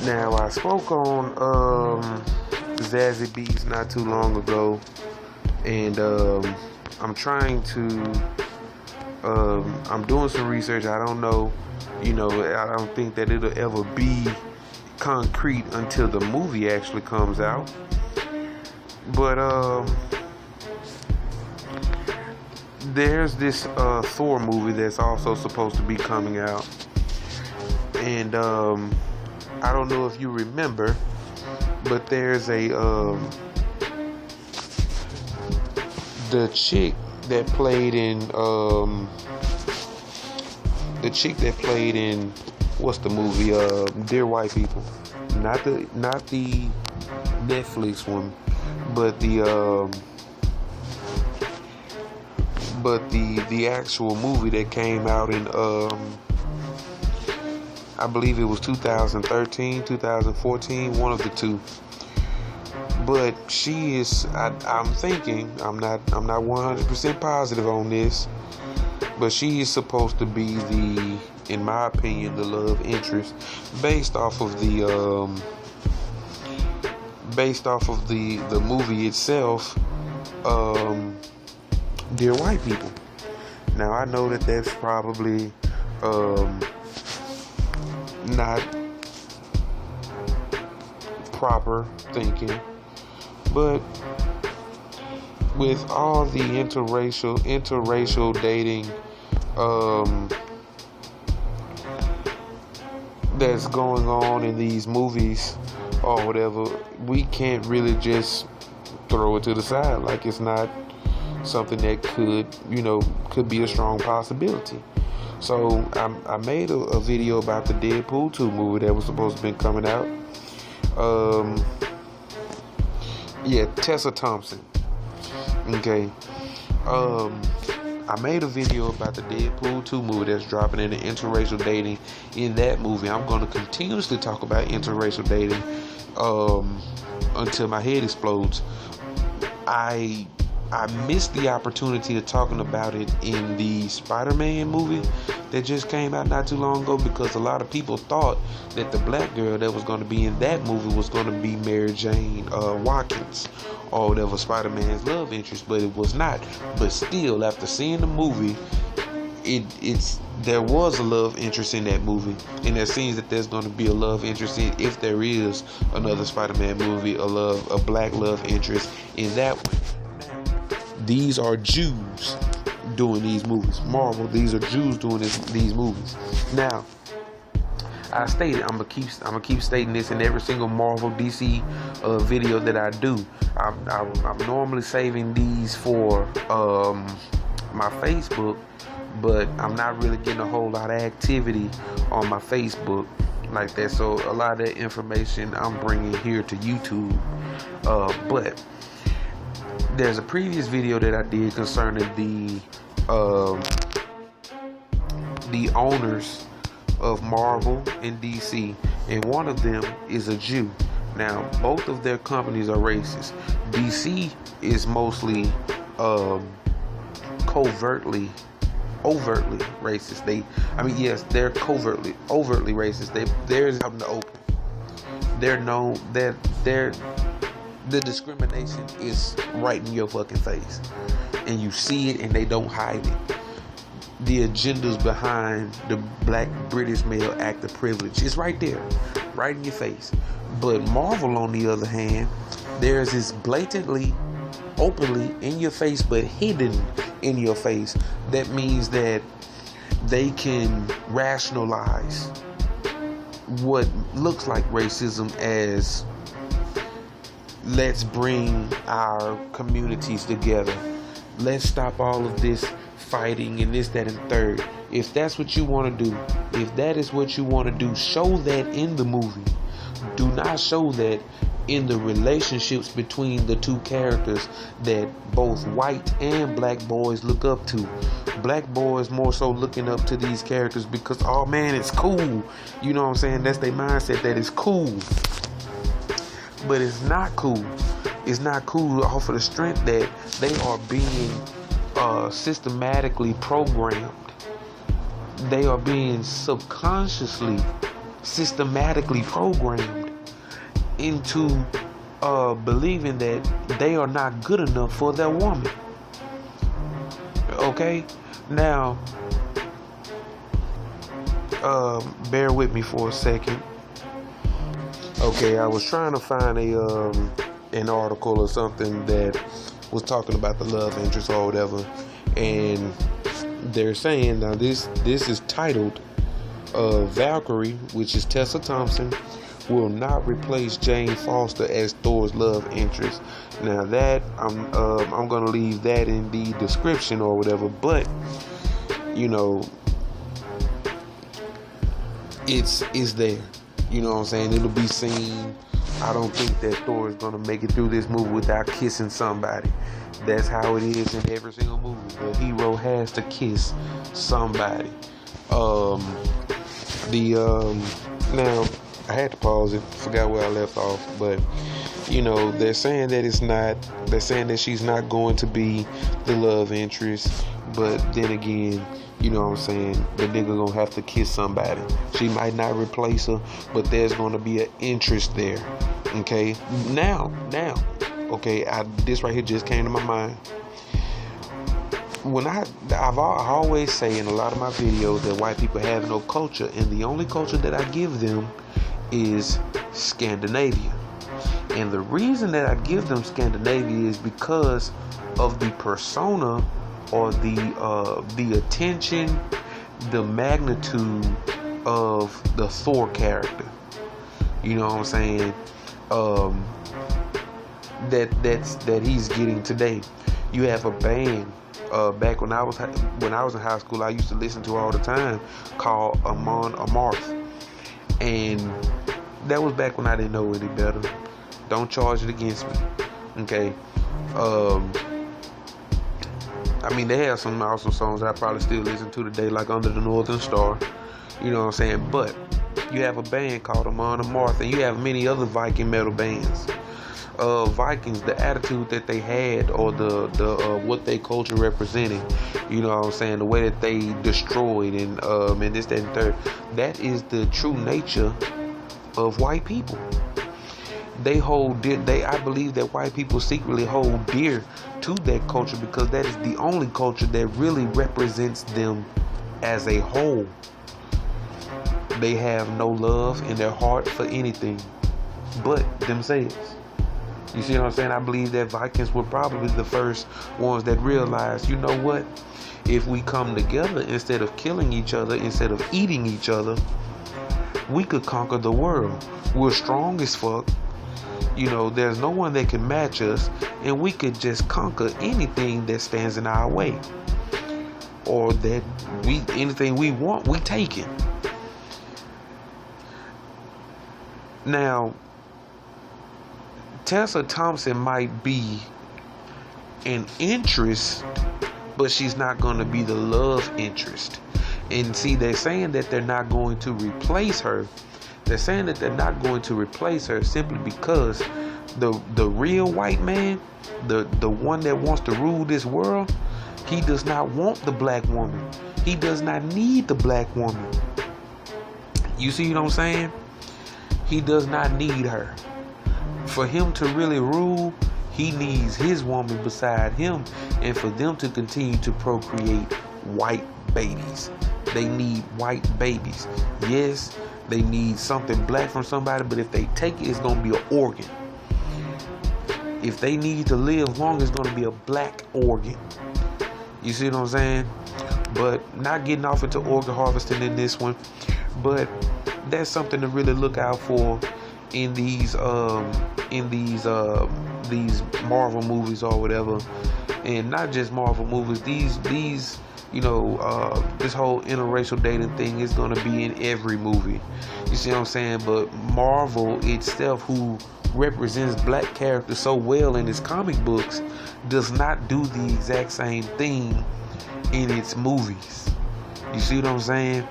Now, I spoke on Zazzy Beats not too long ago, and I'm trying to. I'm doing some research. I don't know, I don't think that it'll ever be concrete until the movie actually comes out. But there's this Thor movie that's also supposed to be coming out, and I don't know if you remember, but there's the chick that played in what's the movie, Dear White People, not the Netflix one, but the actual movie that came out in I believe it was 2013, 2014, one of the two. But she is, I'm thinking, I'm not 100% positive on this, but she is supposed to be in my opinion, the love interest based off of the movie itself, Dear White People. Now, I know that that's probably not proper thinking, but with all the interracial dating that's going on in these movies or whatever, we can't really just throw it to the side like it's not something that could be a strong possibility. So I made a video about the Deadpool 2 movie that was supposed to be coming out. Tessa Thompson. Okay. I made a video about the Deadpool 2 movie that's dropping in the interracial dating in that movie. I'm going to continuously talk about interracial dating until my head explodes. I missed the opportunity of talking about it in the Spider-Man movie that just came out not too long ago, because a lot of people thought that the black girl that was going to be in that movie was going to be Mary Jane Watkins, or whatever, Spider-Man's love interest, but it was not. But still, after seeing the movie, there was a love interest in that movie, and it seems that there's going to be a love interest in, if there is another Spider-Man movie, a black love interest in that one. These are Jews doing these movies. Marvel, these are Jews doing these movies. Now, I stated, I'm gonna keep stating this in every single Marvel DC video that I do. I'm normally saving these for my Facebook, but I'm not really getting a whole lot of activity on my Facebook like that. So a lot of that information I'm bringing here to YouTube. But there's a previous video that I did concerning the owners of Marvel and DC, and one of them is a Jew. Now, both of their companies are racist. DC is mostly overtly racist. They're overtly racist. They're out in the open. They're known that the discrimination is right in your fucking face, and you see it, and they don't hide it. The agendas behind the black British male act of privilege is right there, right in your face. But Marvel, on the other hand, there's this blatantly, openly in your face, but hidden in your face. That means that they can rationalize what looks like racism as, let's bring our communities together. Let's stop all of this fighting and this, that, and third. If that's what you want to do, if that is what you want to do, show that in the movie. Do not show that in the relationships between the two characters that both white and black boys look up to. Black boys more so looking up to these characters because, oh man, it's cool. You know what I'm saying? That's their mindset, that it's cool. But it's not cool. It's not cool off of the strength that they are being systematically programmed. They are being subconsciously systematically programmed into believing that they are not good enough for their woman. Okay? Now, bear with me for a second. Okay, I was trying to find an article or something that was talking about the love interest or whatever, and they're saying, now this is titled Valkyrie, which is Tessa Thompson, will not replace Jane Foster as Thor's love interest. Now that I'm gonna leave that in the description or whatever, but it's there. You know what I'm saying? It'll be seen. I don't think that Thor is gonna make it through this movie without kissing somebody. That's how it is in every single movie. The hero has to kiss somebody. Now I had to pause it. Forgot where I left off, but they're saying that it's not. They're saying that she's not going to be the love interest, but then again, you know what I'm saying, the nigga gonna have to kiss somebody. She might not replace her, but there's gonna be an interest there. Okay, now, okay, this right here just came to my mind. When I always say in a lot of my videos that white people have no culture, and the only culture that I give them is Scandinavia. And the reason that I give them Scandinavia is because of the persona, or the attention, the magnitude of the Thor character. You know what I'm saying? That he's getting today. You have a band back when I was in high school, I used to listen to all the time, called Amon Amarth, and that was back when I didn't know any better. Don't charge it against me, okay? I mean, they have some awesome songs I probably still listen to today, like Under the Northern Star. You know what I'm saying? But you have a band called Amon Amarth, and you have many other Viking metal bands. Vikings, the attitude that they had, or the what they culture represented, you know what I'm saying, the way that they destroyed and this, that, and third, that is the true nature of white people. I believe that white people secretly hold dear to that culture, because that is the only culture that really represents them as a whole. They have no love in their heart for anything but themselves. You see what I'm saying? I believe that Vikings were probably the first ones that realized, you know what? If we come together, instead of killing each other, instead of eating each other, we could conquer the world. We're strong as fuck. There's no one that can match us, and we could just conquer anything that stands in our way, or that anything we want, we take it. Now, Tessa Thompson might be an interest, but she's not going to be the love interest. And see, they're saying that they're not going to replace her. They're saying that they're not going to replace her simply because the real white man, the one that wants to rule this world, he does not want the black woman. He does not need the black woman. You see what I'm saying? He does not need her. For him to really rule, he needs his woman beside him, and for them to continue to procreate white babies. They need white babies. Yes, they need something black from somebody, but if they take it, it's going to be an organ. If they need to live long, it's going to be a black organ. You see what I'm saying? But not getting off into organ harvesting in this one, but that's something to really look out for in these Marvel movies or whatever. And not just Marvel movies, these this whole interracial dating thing is going to be in every movie. You see what I'm saying? But Marvel itself, who represents black characters so well in its comic books, does not do the exact same thing in its movies. You see what I'm saying?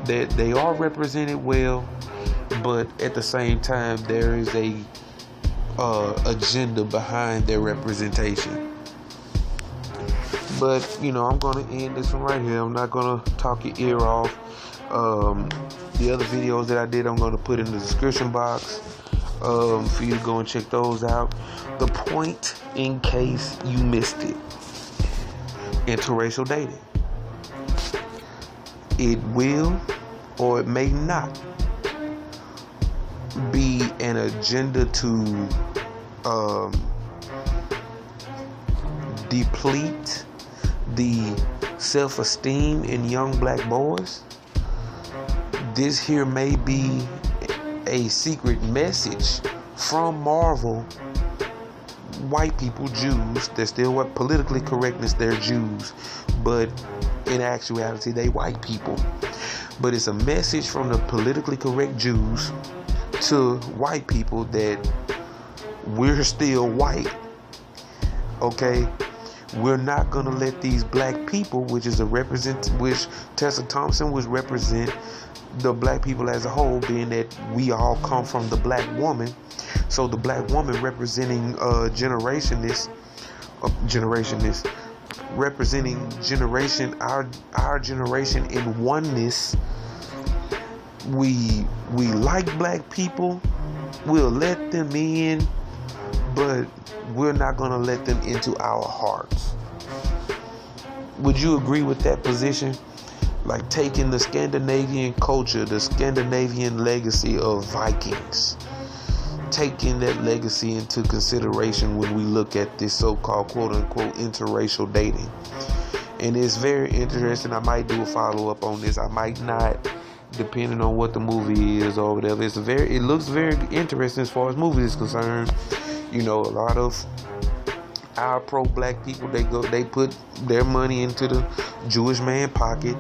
That they are represented well, but at the same time there is a agenda behind their representation. But I'm gonna end this one right here. I'm not gonna talk your ear off. The other videos that I did, I'm going to put in the description box for you to go and check those out. The point, in case you missed it, interracial dating. It will or it may not be an agenda to deplete the self-esteem in young black boys. This here may be a secret message from Marvel. White people, Jews, they're still what politically correctness, they're Jews, but in actuality they white people. But it's a message from the politically correct Jews to white people that we're still white. Okay, we're not gonna let these black people, which Tessa Thompson was represent the black people as a whole, being that we all come from the black woman. So the black woman representing representing our generation in oneness. We like black people. We'll let them in, but we're not gonna let them into our hearts. Would you agree with that position? Like taking the Scandinavian culture, the Scandinavian legacy of Vikings, taking that legacy into consideration when we look at this so-called quote-unquote interracial dating. And it's very interesting. I might do a follow-up on this. I might not, depending on what the movie is or whatever. It looks very interesting as far as movies is concerned. You know, a lot of our pro-black people, they put their money into the Jewish man pocket,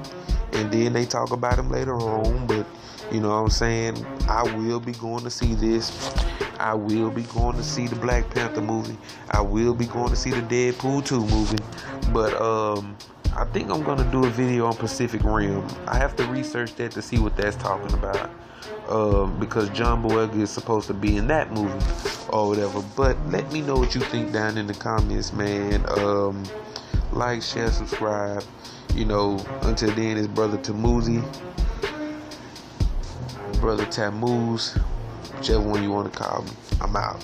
and then they talk about him later on. But you know what I'm saying, I will be going to see this. I will be going to see the Black Panther movie. I will be going to see the Deadpool 2 movie. But I think I'm going to do a video on Pacific Rim. I have to research that to see what that's talking about. Because John Boyega is supposed to be in that movie or whatever. But let me know what you think down in the comments, man. Like, share, subscribe. You know, until then, it's Brother Tamuzi, Brother Tammuz, whichever one you want to call me. I'm out.